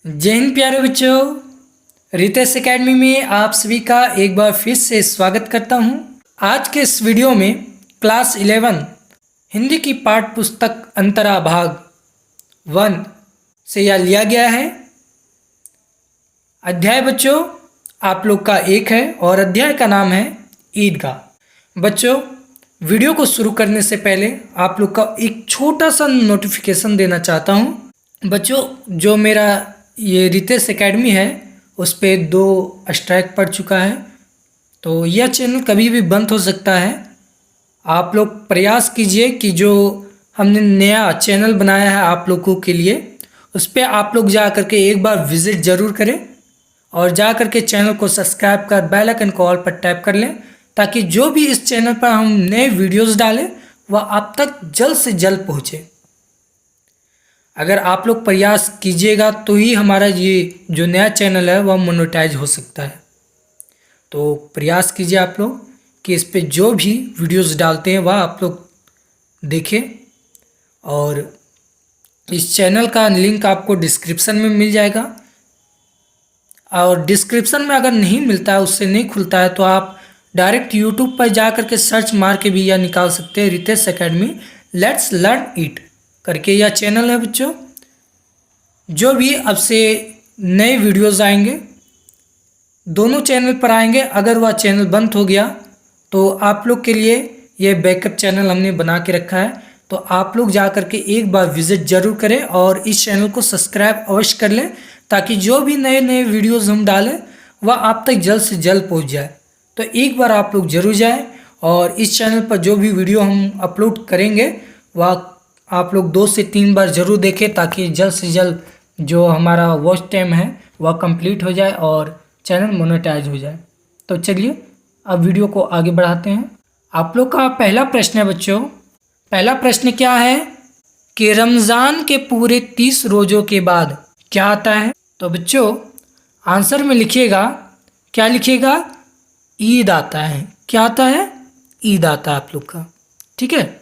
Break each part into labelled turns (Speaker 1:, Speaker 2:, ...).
Speaker 1: जय हिंद प्यारे बच्चों। रितेश एकेडमी में आप सभी का एक बार फिर से स्वागत करता हूं। आज के इस वीडियो में क्लास 11 हिंदी की पाठ्य पुस्तक अंतरा भाग 1 से यह लिया गया है। अध्याय बच्चों आप लोग का एक है और अध्याय का नाम है ईदगाह। बच्चों वीडियो को शुरू करने से पहले आप लोग का एक छोटा सा नोटिफिकेशन देना चाहता हूं। बच्चों जो मेरा ये रितेश एकेडमी है उस पर 2 स्ट्राइक पड़ चुका है, तो यह चैनल कभी भी बंद हो सकता है। आप लोग प्रयास कीजिए कि जो हमने नया चैनल बनाया है आप लोगों के लिए उस पर आप लोग जा कर के एक बार विज़िट ज़रूर करें और जा कर के चैनल को सब्सक्राइब कर बेल आइकन को ऑल पर टैप कर लें, ताकि जो भी इस चैनल पर हम नए वीडियोस डालें वह आप तक जल्द से जल्द पहुँचे। अगर आप लोग प्रयास कीजिएगा तो ही हमारा ये जो नया चैनल है वह मोनेटाइज हो सकता है। तो प्रयास कीजिए आप लोग कि इस पे जो भी वीडियोस डालते हैं वह आप लोग देखें, और इस चैनल का लिंक आपको डिस्क्रिप्शन में मिल जाएगा। और डिस्क्रिप्शन में अगर नहीं मिलता है, उससे नहीं खुलता है, तो आप डायरेक्ट यूट्यूब पर जा कर के सर्च मार के भी यह निकाल सकते हैं। Ritesh academy let's learn it करके यह चैनल है बच्चों। जो भी अब से नए वीडियोस आएंगे दोनों चैनल पर आएंगे। अगर वह चैनल बंद हो गया तो आप लोग के लिए यह बैकअप चैनल हमने बना के रखा है, तो आप लोग जा कर के एक बार विज़िट ज़रूर करें और इस चैनल को सब्सक्राइब अवश्य कर लें, ताकि जो भी नए नए वीडियोस हम डालें वह आप तक जल्द से जल्द पहुंच जाए। तो एक बार आप लोग ज़रूर जाएं और इस चैनल पर जो भी वीडियो हम अपलोड करेंगे वह आप लोग 2 से 3 बार ज़रूर देखें, ताकि जल्द से जल्द जो हमारा वॉच टाइम है वह कंप्लीट हो जाए और चैनल मोनेटाइज हो जाए। तो चलिए अब वीडियो को आगे बढ़ाते हैं। आप लोग का पहला प्रश्न है बच्चों। पहला प्रश्न क्या है कि रमज़ान के पूरे 30 रोज़ों के बाद क्या आता है? तो बच्चों आंसर में लिखिएगा, क्या लिखिएगा? ईद आता है। क्या आता है? ईद आता है आप लोग का, ठीक है।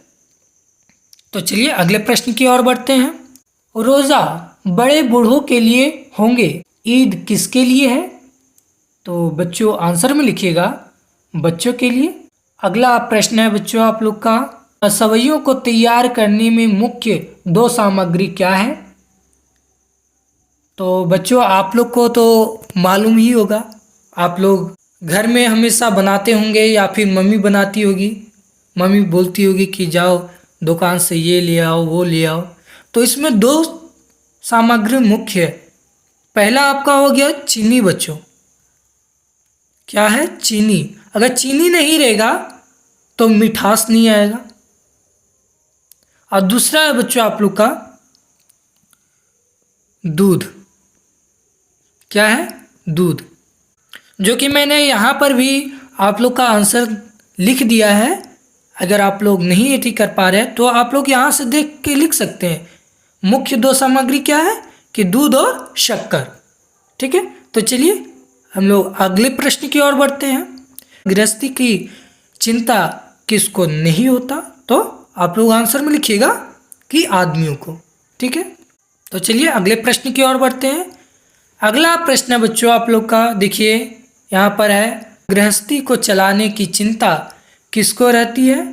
Speaker 1: तो चलिए अगले प्रश्न की ओर बढ़ते हैं। रोज़ा बड़े बूढ़ों के लिए होंगे, ईद किसके लिए है? तो बच्चों आंसर में लिखिएगा बच्चों के लिए। अगला प्रश्न है बच्चों आप लोग का, सवैयों को तैयार करने में मुख्य 2 सामग्री क्या है? तो बच्चों आप लोग को तो मालूम ही होगा, आप लोग घर में हमेशा बनाते होंगे या फिर मम्मी बनाती होगी। मम्मी बोलती होगी कि जाओ दुकान से ये ले आओ वो ले आओ। तो इसमें 2 सामग्री मुख्य है। पहला आपका हो गया चीनी बच्चों। क्या है? चीनी। अगर चीनी नहीं रहेगा तो मिठास नहीं आएगा। और दूसरा है बच्चों आप लोग का दूध। क्या है? दूध, जो कि मैंने यहाँ पर भी आप लोग का आंसर लिख दिया है। अगर आप लोग नहीं एंट्री कर पा रहे हैं तो आप लोग यहाँ से देख के लिख सकते हैं। मुख्य 2 सामग्री क्या है कि दूध और शक्कर, ठीक है। तो चलिए हम लोग अगले प्रश्न की ओर बढ़ते हैं। गृहस्थी की चिंता किसको नहीं होता? तो आप लोग आंसर में लिखिएगा कि आदमियों को, ठीक है। तो चलिए अगले प्रश्न की ओर बढ़ते हैं। अगला प्रश्न है बच्चों आप लोग का, देखिए यहाँ पर है, गृहस्थी को चलाने की चिंता किसको रहती है?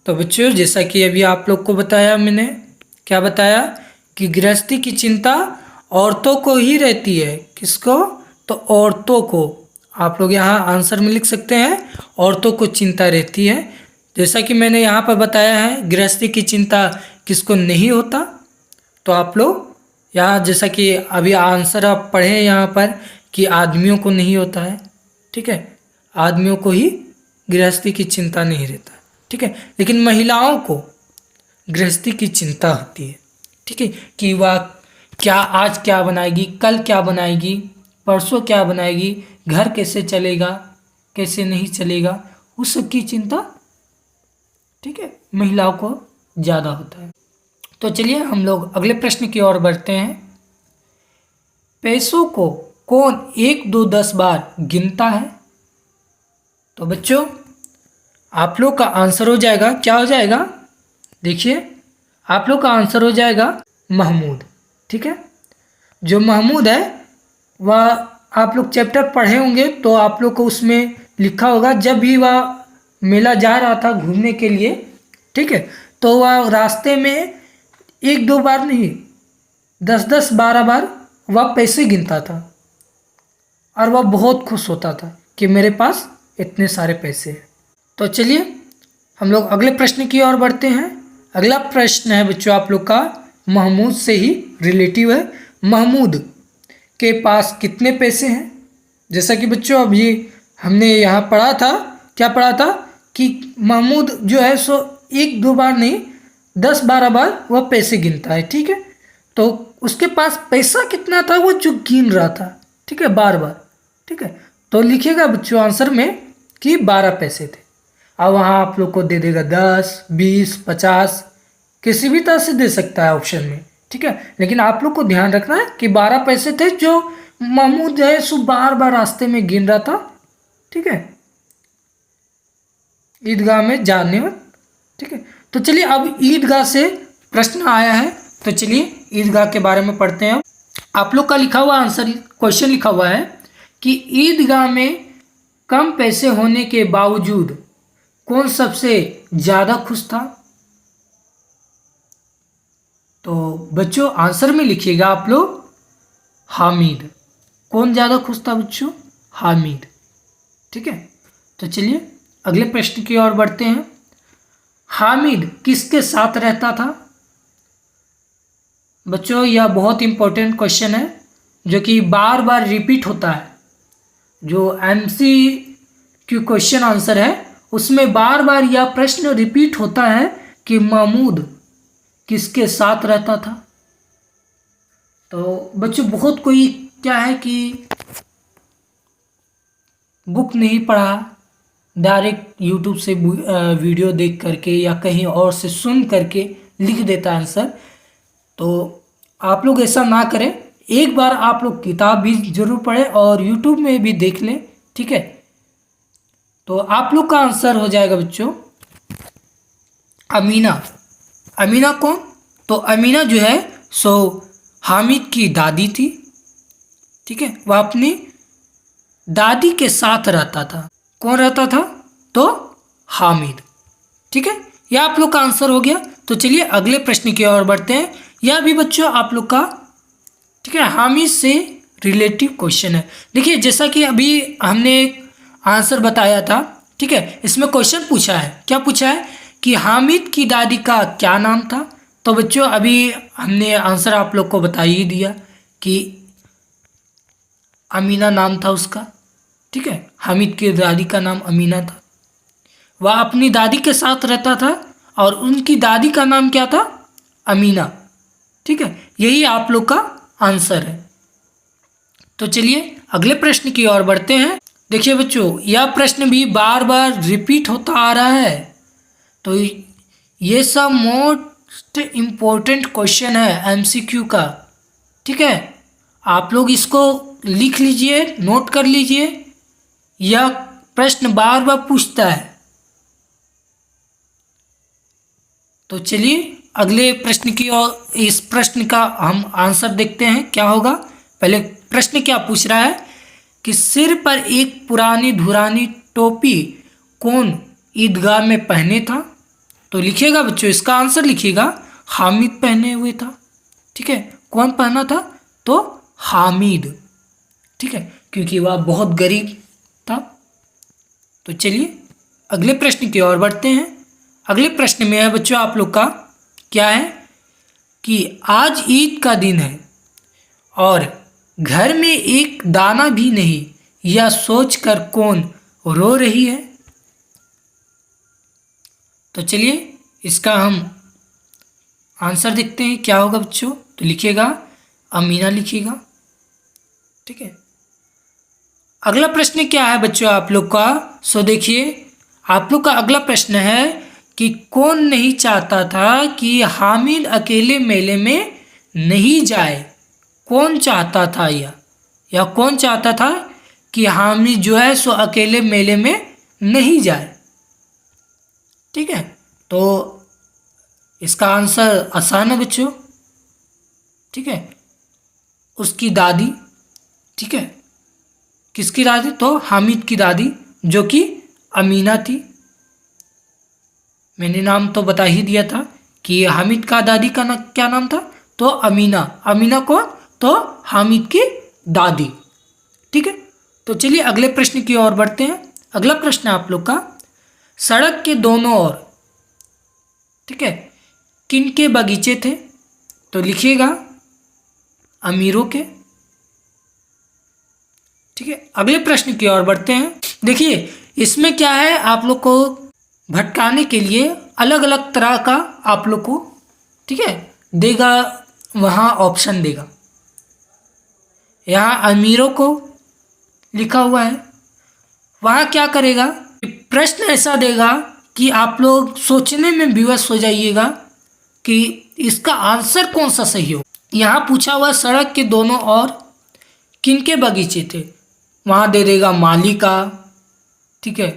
Speaker 1: तो बच्चों जैसा कि अभी आप लोग को बताया मैंने, क्या बताया कि गृहस्थी की चिंता औरतों को ही रहती है। किसको? तो औरतों को। आप लोग यहाँ आंसर में लिख सकते हैं औरतों को चिंता रहती है। जैसा कि मैंने यहाँ पर बताया है गृहस्थी की चिंता किसको नहीं होता, तो आप लोग यहाँ जैसा कि अभी आंसर आप पढ़े यहाँ पर कि आदमियों को नहीं होता है, ठीक है। आदमियों को ही गृहस्थी की चिंता नहीं रहता, ठीक है। लेकिन महिलाओं को गृहस्थी की चिंता होती है, ठीक है, कि वह क्या आज क्या बनाएगी, कल क्या बनाएगी, परसों क्या बनाएगी, घर कैसे चलेगा कैसे नहीं चलेगा, उस सब की चिंता, ठीक है, महिलाओं को ज़्यादा होता है। तो चलिए हम लोग अगले प्रश्न की ओर बढ़ते हैं। पैसों को कौन 1 2 10 बार गिनता है? तो बच्चों आप लोग का आंसर हो जाएगा, क्या हो जाएगा? देखिए आप लोग का आंसर हो जाएगा महमूद, ठीक है। जो महमूद है वह आप लोग चैप्टर पढ़े होंगे तो आप लोग को उसमें लिखा होगा, जब भी वह मेला जा रहा था घूमने के लिए, ठीक है, तो वह रास्ते में 1-2 बार नहीं 10-10 12 बार वह पैसे गिनता था और वह बहुत खुश होता था कि मेरे पास इतने सारे पैसे हैं। तो चलिए हम लोग अगले प्रश्न की ओर बढ़ते हैं। अगला प्रश्न है बच्चों आप लोग का महमूद से ही रिलेटिव है। महमूद के पास कितने पैसे हैं? जैसा कि बच्चों अभी हमने यहाँ पढ़ा था, क्या पढ़ा था कि महमूद जो है सो 1-2 बार नहीं 10-12 बार वह पैसे गिनता है, ठीक है। तो उसके पास पैसा कितना था वो जो गिन रहा था, ठीक है, बार बार, ठीक है। तो लिखिएगा बच्चों आंसर में कि 12 पैसे थे। अब वहाँ आप लोग को दे देगा 10, 20, 50, किसी भी तरह से दे सकता है ऑप्शन में, ठीक है। लेकिन आप लोग को ध्यान रखना है कि 12 पैसे थे जो महमूद जो है सो बार बार रास्ते में गिन रहा था, ठीक है, ईदगाह में जाने में, ठीक है। तो चलिए अब ईदगाह से प्रश्न आया है, तो चलिए ईदगाह के बारे में पढ़ते हैं। आप लोग का लिखा हुआ आंसर क्वेश्चन लिखा हुआ है कि ईदगाह में कम पैसे होने के बावजूद कौन सबसे ज़्यादा खुश था? तो बच्चों आंसर में लिखिएगा आप लोग हामिद। कौन ज़्यादा खुश था बच्चों? हामिद, ठीक है। तो चलिए अगले प्रश्न की ओर बढ़ते हैं। हामिद किसके साथ रहता था? बच्चों यह बहुत इंपॉर्टेंट क्वेश्चन है जो कि बार बार रिपीट होता है। जो MCQ क्वेश्चन आंसर है उसमें बार बार यह प्रश्न रिपीट होता है कि महमूद किसके साथ रहता था। तो बच्चों बहुत कोई क्या है कि बुक नहीं पढ़ा, डायरेक्ट यूट्यूब से वीडियो देख करके या कहीं और से सुन करके लिख देता आंसर। तो आप लोग ऐसा ना करें, एक बार आप लोग किताब भी जरूर पढ़ें और यूट्यूब में भी देख लें, ठीक है। तो आप लोग का आंसर हो जाएगा बच्चों अमीना। अमीना कौन? तो अमीना जो है सो हामिद की दादी थी, ठीक है। वह अपनी दादी के साथ रहता था। कौन रहता था? तो हामिद, ठीक है। यह आप लोग का आंसर हो गया। तो चलिए अगले प्रश्न की ओर बढ़ते हैं। यह भी बच्चों आप लोग का, ठीक है, हामिद से रिलेटिव क्वेश्चन है। देखिए जैसा कि अभी हमने आंसर बताया था, ठीक है, इसमें क्वेश्चन पूछा है, क्या पूछा है कि हामिद की दादी का क्या नाम था? तो बच्चों अभी हमने आंसर आप लोग को बता ही दिया कि अमीना नाम था उसका, ठीक है। हामिद की दादी का नाम अमीना था। वह अपनी दादी के साथ रहता था और उनकी दादी का नाम क्या था? अमीना, ठीक है। यही आप लोग का आंसर है। तो चलिए अगले प्रश्न की ओर बढ़ते हैं। देखिए बच्चों यह प्रश्न भी बार बार रिपीट होता आ रहा है। तो ये सब मोस्ट इम्पोर्टेंट क्वेश्चन है MCQ का, ठीक है। आप लोग इसको लिख लीजिए, नोट कर लीजिए। यह प्रश्न बार बार पूछता है। तो चलिए अगले प्रश्न की ओर, इस प्रश्न का हम आंसर देखते हैं क्या होगा। पहले प्रश्न क्या पूछ रहा है कि सिर पर एक पुरानी धुरानी टोपी कौन ईदगाह में पहने था? तो लिखिएगा बच्चों इसका आंसर लिखिएगा हामिद पहने हुए था, ठीक है। कौन पहना था? तो हामिद, ठीक है, क्योंकि वह बहुत गरीब था। तो चलिए अगले प्रश्न की ओर बढ़ते हैं। अगले प्रश्न में है बच्चों आप लोग का क्या है कि आज ईद का दिन है और घर में एक दाना भी नहीं, यह सोचकर कौन रो रही है? तो चलिए इसका हम आंसर देखते हैं क्या होगा बच्चों। तो लिखिएगा अमीना लिखिएगा, ठीक है। अगला प्रश्न क्या है बच्चों आप लोग का? सो देखिए आप लोग का अगला प्रश्न है कि कौन नहीं चाहता था कि हामिद अकेले मेले में नहीं जाए? कौन चाहता था या कौन चाहता था कि हामिद जो है सो अकेले मेले में नहीं जाए, ठीक है। तो इसका आंसर आसान है बच्चों, ठीक है। उसकी दादी, ठीक है, किसकी दादी, तो हामिद की दादी, जो कि अमीना थी। मैंने नाम तो बता ही दिया था कि हामिद का दादी का क्या नाम था, तो अमीना। अमीना कौन, तो हामिद की दादी, ठीक है। तो चलिए अगले प्रश्न की ओर बढ़ते हैं। अगला प्रश्न है आप लोग का, सड़क के दोनों ओर, ठीक है, किन के बगीचे थे, तो लिखिएगा अमीरों के, ठीक है। अगले प्रश्न की ओर बढ़ते हैं। देखिए इसमें क्या है, आप लोग को भटकाने के लिए अलग अलग तरह का आप लोग को, ठीक है, देगा, वहाँ ऑप्शन देगा। यहाँ अमीरों को लिखा हुआ है, वहाँ क्या करेगा, प्रश्न ऐसा देगा कि आप लोग सोचने में विवश हो जाइएगा कि इसका आंसर कौन सा सही हो। यहाँ पूछा हुआ सड़क के दोनों ओर किनके बगीचे थे, वहाँ दे देगा माली का, ठीक है,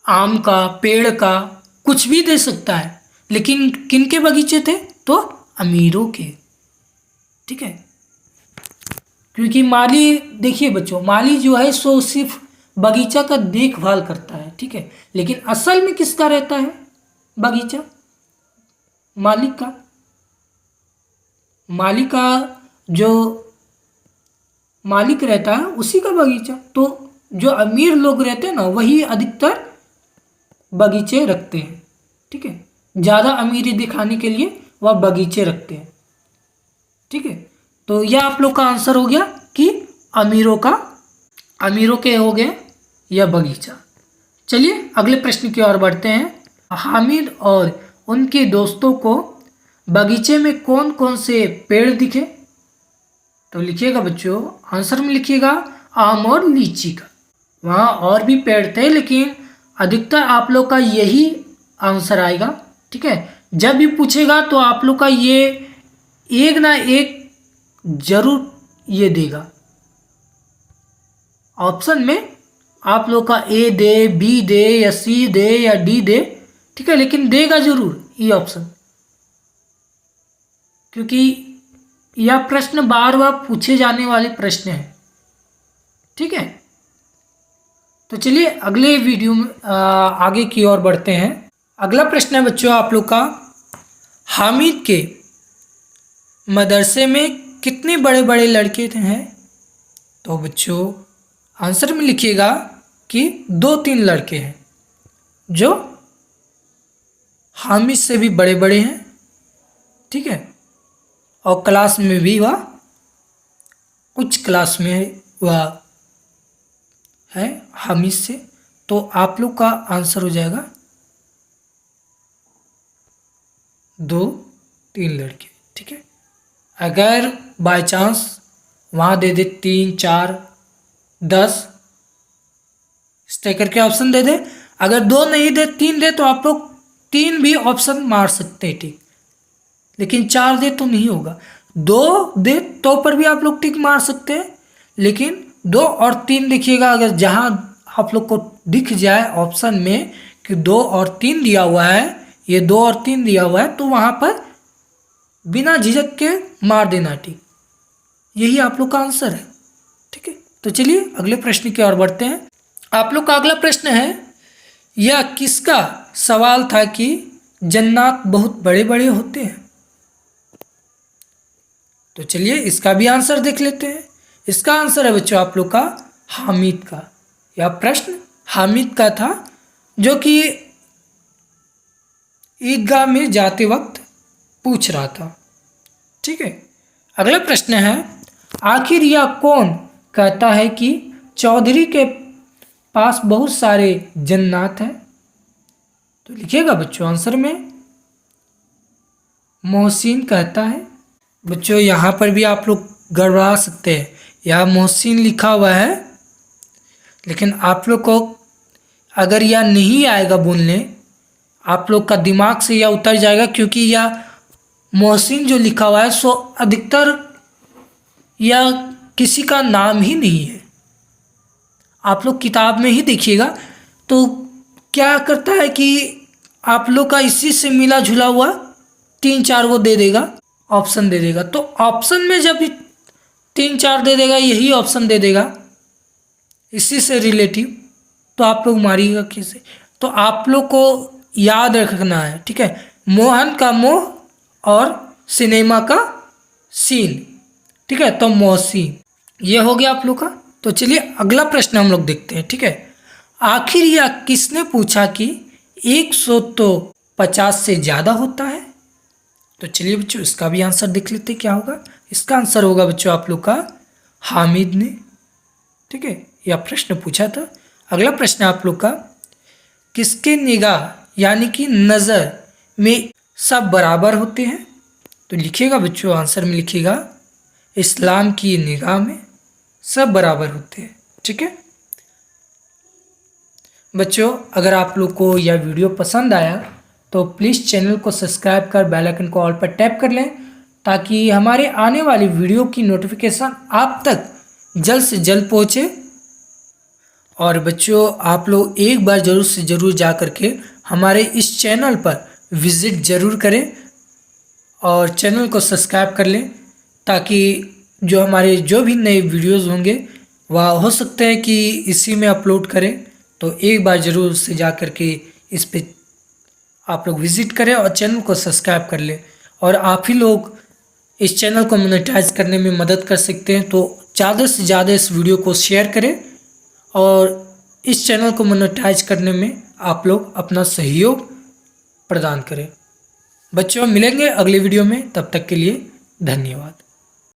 Speaker 1: आम का, पेड़ का, कुछ भी दे सकता है, लेकिन किनके बगीचे थे, तो अमीरों के, ठीक है। क्योंकि माली, देखिए बच्चों, माली जो है सो सिर्फ बगीचा का देखभाल करता है, ठीक है, लेकिन असल में किसका रहता है बगीचा, मालिक का। मालिक का जो मालिक रहता है उसी का बगीचा। तो जो अमीर लोग रहते हैं ना, वही अधिकतर बगीचे रखते हैं, ठीक है, ज़्यादा अमीरी दिखाने के लिए वह बगीचे रखते हैं, ठीक है। तो यह आप लोग का आंसर हो गया कि अमीरों के हो गए यह बगीचा। चलिए अगले प्रश्न की ओर बढ़ते हैं। हामिद और उनके दोस्तों को बगीचे में कौन कौन से पेड़ दिखे, तो लिखिएगा बच्चों, आंसर में लिखिएगा आम और लीची का। वहाँ और भी पेड़ थे, लेकिन अधिकतर आप लोग का यही आंसर आएगा, ठीक है। जब भी पूछेगा तो आप लोग का ये एक ना एक जरूर ये देगा ऑप्शन में, आप लोग का ए दे, बी दे, या सी दे, या डी दे, ठीक है, लेकिन देगा जरूर ये ऑप्शन, क्योंकि यह प्रश्न बार बार पूछे जाने वाले प्रश्न हैं, ठीक है। तो चलिए अगले वीडियो में आगे की ओर बढ़ते हैं। अगला प्रश्न है बच्चों आप लोग का, हामिद के मदरसे में कितने बड़े बड़े लड़के हैं, तो बच्चों आंसर में लिखिएगा कि 2-3 लड़के हैं जो हामिद से भी बड़े बड़े हैं, ठीक है, और क्लास में भी वह उच्च क्लास में वह है हामिद से। तो आप लोग का आंसर हो जाएगा 2-3 लड़के, ठीक है। अगर बाय चांस वहाँ दे दे 3, 4, 10, इस तरह करके ऑप्शन दे दे, अगर 2 नहीं दे 3 दे तो आप लोग 3 भी ऑप्शन मार सकते हैं, ठीक, लेकिन 4 दे तो नहीं होगा। 2 दे तो पर भी आप लोग टिक मार सकते हैं, लेकिन 2 और 3 देखिएगा, अगर जहाँ आप लोग को दिख जाए ऑप्शन में कि 2 और 3 दिया हुआ है, ये 2 और 3 दिया हुआ है, तो वहाँ पर बिना झिझक के मार देना, ठीक, यही आप लोग का आंसर है, ठीक है। तो चलिए अगले प्रश्न की ओर बढ़ते हैं। आप लोग का अगला प्रश्न है, यह किसका सवाल था कि जन्नात बहुत बड़े बड़े होते हैं, तो चलिए इसका भी आंसर देख लेते हैं। इसका आंसर है बच्चों आप लोग का हामिद का। यह प्रश्न हामिद का था, जो कि ईदगाह में जाते वक्त पूछ रहा था, ठीक है। अगला प्रश्न है, आखिर यह कौन कहता है कि चौधरी के पास बहुत सारे जन्नात हैं, तो लिखिएगा बच्चों आंसर में मोहसिन कहता है। बच्चों यहाँ पर भी आप लोग गड़बड़ा सकते हैं, यहाँ मोहसिन लिखा हुआ है, लेकिन आप लोग को अगर यह नहीं आएगा बोलने, आप लोग का दिमाग से यह उतर जाएगा, क्योंकि यह मोहसिन जो लिखा हुआ है सो अधिकतर यह किसी का नाम ही नहीं है। आप लोग किताब में ही देखिएगा तो क्या करता है कि आप लोग का इसी से मिला जुला हुआ 3-4 वो दे देगा, ऑप्शन दे देगा। तो ऑप्शन में जब 3 4 दे देगा, यही ऑप्शन दे देगा इसी से रिलेटिव, तो आप लोग मारिएगा कैसे। तो आप लोग को याद रखना है, ठीक है, मोहन का मोह और सिनेमा का सीन, ठीक है, तो मौसी, ये हो गया आप लोग का। तो चलिए अगला प्रश्न हम लोग देखते हैं, ठीक है। आखिर यह किसने पूछा कि 100 तो 50 से ज़्यादा होता है। तो चलिए बच्चों इसका भी आंसर देख लेते हैं क्या होगा। इसका आंसर होगा बच्चों आप लोग का हामिद ने, ठीक है, यह प्रश्न पूछा था। अगला प्रश्न आप लोग का, किसके निगाह यानी कि नज़र में सब बराबर होते हैं। तो लिखिएगा बच्चों, आंसर में लिखिएगा इस्लाम की निगाह में सब बराबर होते हैं, ठीक है। बच्चों अगर आप लोग को यह वीडियो पसंद आया तो प्लीज़ चैनल को सब्सक्राइब कर बेल आइकन को ऑल पर टैप कर लें, ताकि हमारे आने वाली वीडियो की नोटिफिकेशन आप तक जल्द से जल्द पहुँचे। और बच्चों आप लोग एक बार ज़रूर से ज़रूर जा कर के हमारे इस चैनल पर विज़िट ज़रूर करें और चैनल को सब्सक्राइब कर लें, ताकि जो हमारे जो भी नए वीडियोस होंगे वह हो सकते हैं कि इसी में अपलोड करें। तो एक बार ज़रूर से जा कर के इस पे आप लोग विज़िट करें और चैनल को सब्सक्राइब कर लें। और आप ही लोग इस चैनल को मोनेटाइज करने में मदद कर सकते हैं, तो ज़्यादा से ज़्यादा इस वीडियो को शेयर करें और इस चैनल को मोनेटाइज करने में आप लोग अपना सहयोग प्रदान करें। बच्चों मिलेंगे अगले वीडियो में, तब तक के लिए धन्यवाद।